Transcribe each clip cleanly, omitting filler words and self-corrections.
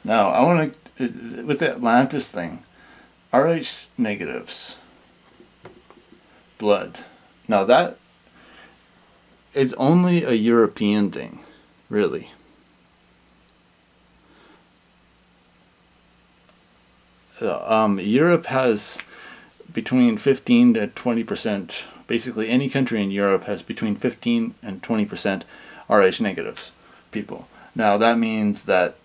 Now, I want to, with the Atlantis thing, Rh negatives, blood. Now that is only a European thing, really. Europe has between 15 to 20%. Basically, any country in Europe has between 15 and 20% Rh negatives people. Now that means that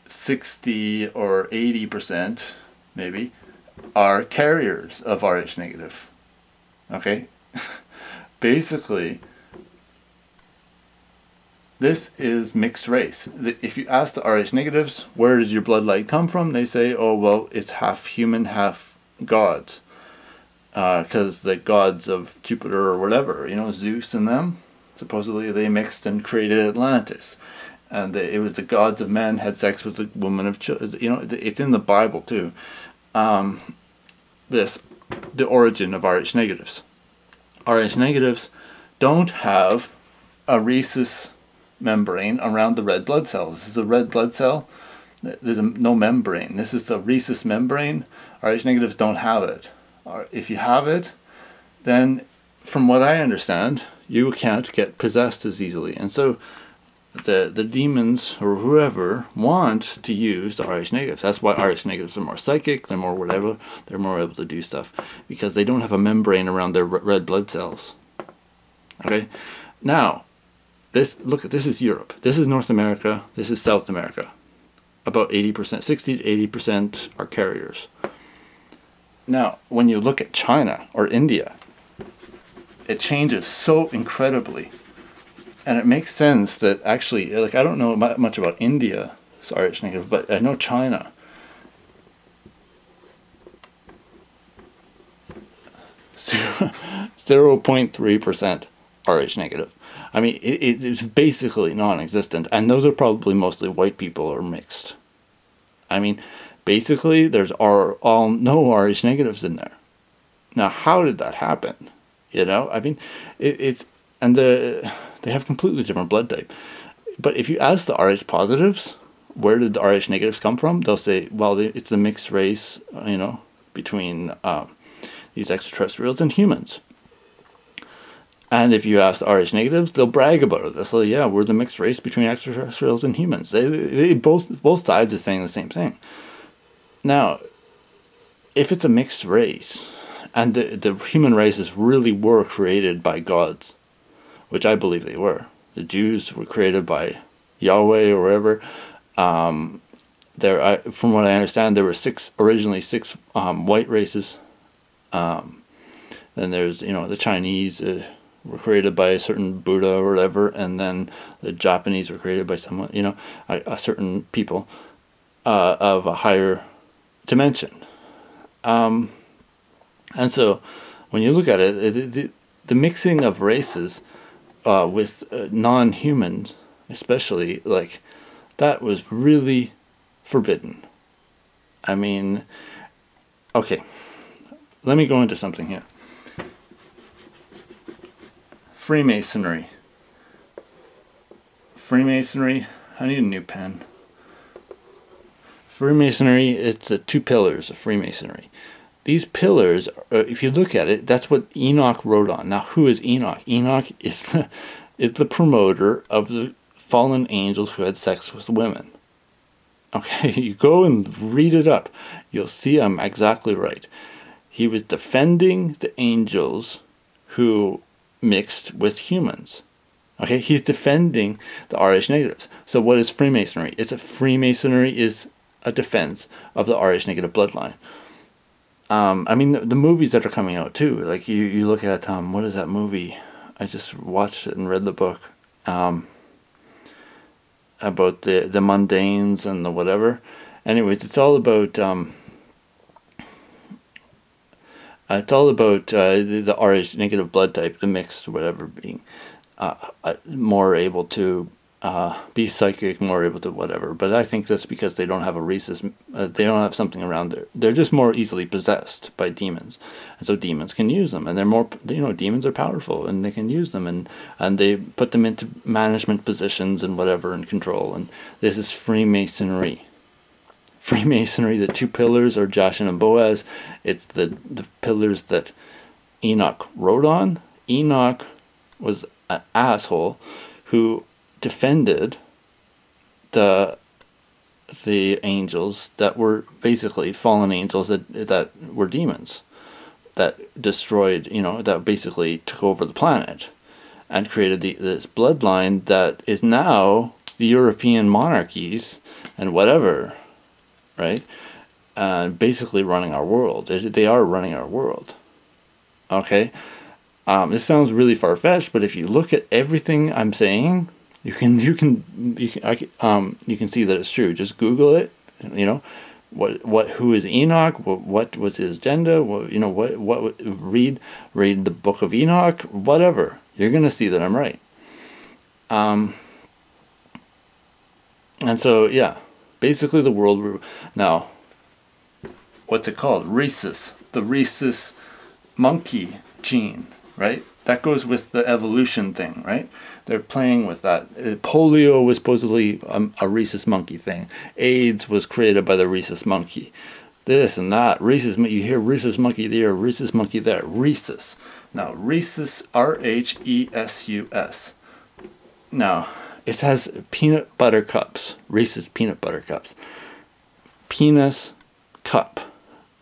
60 or 80% maybe are carriers of Rh negative. Okay? Basically, this is mixed race. If you ask the Rh negatives, where did your bloodline come from? They say, oh, well, it's half human, half gods. Because the gods of Jupiter or whatever, Zeus and them, supposedly they mixed and created Atlantis. And it was the gods of men had sex with the woman of children. It's in the Bible too. The origin of Rh negatives. Rh negatives don't have a rhesus membrane around the red blood cells. This is a red blood cell. There's no membrane. This is the rhesus membrane. Rh negatives don't have it. If you have it, then from what I understand, you can't get possessed as easily. And so the demons or whoever want to use the Rh negatives. That's why Rh negatives are more psychic, they're more whatever, they're more able to do stuff. Because they don't have a membrane around their red blood cells. Okay? Now, this is Europe. This is North America. This is South America. About 80%, 60 to 80% are carriers. Now, when you look at China or India, it changes so incredibly. And it makes sense that actually, like, I don't know much about India, Rh negative, but I know China. So 0.3% Rh negative. I mean, it's basically non-existent. And those are probably mostly white people or mixed. I mean, basically, there's all no Rh negatives in there. Now, how did that happen? I mean, they have completely different blood type. But if you ask the Rh positives, where did the Rh negatives come from? They'll say, well, it's a mixed race, between these extraterrestrials and humans. And if you ask the Rh negatives, they'll brag about it. They'll say, yeah, we're the mixed race between extraterrestrials and humans. They both sides are saying the same thing. Now, if it's a mixed race, and the human races really were created by gods, which I believe they were. The Jews were created by Yahweh or wherever. From what I understand, there were originally six white races. Then there's, the Chinese were created by a certain Buddha or whatever, and then the Japanese were created by someone, a certain people of a higher dimension. And so, when you look at it, the mixing of races with non-humans, especially, like, that was really forbidden. I mean, okay, let me go into something here. Freemasonry. I need a new pen. Freemasonry, it's the two pillars of Freemasonry. These pillars, if you look at it, that's what Enoch wrote on. Now, who is Enoch? Enoch is the promoter of the fallen angels who had sex with women. Okay, you go and read it up. You'll see I'm exactly right. He was defending the angels who mixed with humans. Okay, he's defending the Rh negatives. So what is Freemasonry? Freemasonry is a defense of the Rh negative bloodline. I mean, the movies that are coming out too, like you look at, what is that movie? I just watched it and read the book, about the mundanes and the whatever. Anyways, it's all about, the Rh negative blood type, the mixed whatever, being more able to be psychic, more able to whatever. But I think that's because they don't have a rhesus, they don't have something around there. They're just more easily possessed by demons, and so demons can use them, and they're more, demons are powerful, and they can use them, and they put them into management positions and whatever, and control. And this is Freemasonry. Freemasonry, the two pillars are Jachin and Boaz. It's the pillars that Enoch rode on. Enoch was an asshole who defended the angels that were basically fallen angels that were demons, that destroyed, that basically took over the planet and created this bloodline that is now the European monarchies and whatever, right? Basically running our world. They are running our world. Okay? This sounds really far-fetched, but if you look at everything I'm saying, you can see that it's true. Just Google it. Who is Enoch? What was his agenda? Read the book of Enoch. Whatever, you're gonna see that I'm right. And so yeah, basically the world now. What's it called? Rhesus. The rhesus monkey gene, right? That goes with the evolution thing, right? They're playing with that. Polio was supposedly a rhesus monkey thing. AIDS was created by the rhesus monkey. This and that. Rhesus, you hear rhesus monkey there, rhesus monkey there. Rhesus. Now, rhesus, R-H-E-S-U-S. Now, it has peanut butter cups. Reese's peanut butter cups. Penis cup.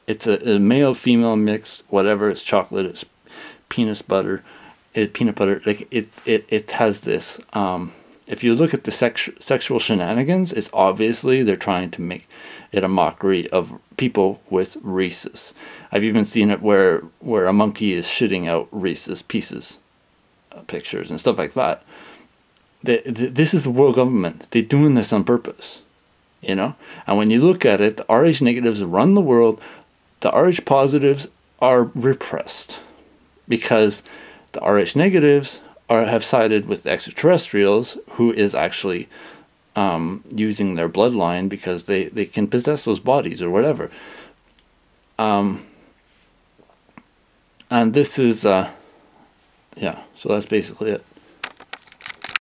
It's a male-female mix, whatever. It's chocolate, it's peanut butter. Peanut butter, like it has this. If you look at the sexual shenanigans, it's obviously they're trying to make it a mockery of people with rhesus. I've even seen it where a monkey is shitting out rhesus pieces, pictures and stuff like that. This is the world government. They're doing this on purpose, And when you look at it, the Rh negatives run the world. The Rh positives are repressed because the Rh negatives have sided with the extraterrestrials, who is actually using their bloodline because they can possess those bodies or whatever. And this is, yeah, so that's basically it.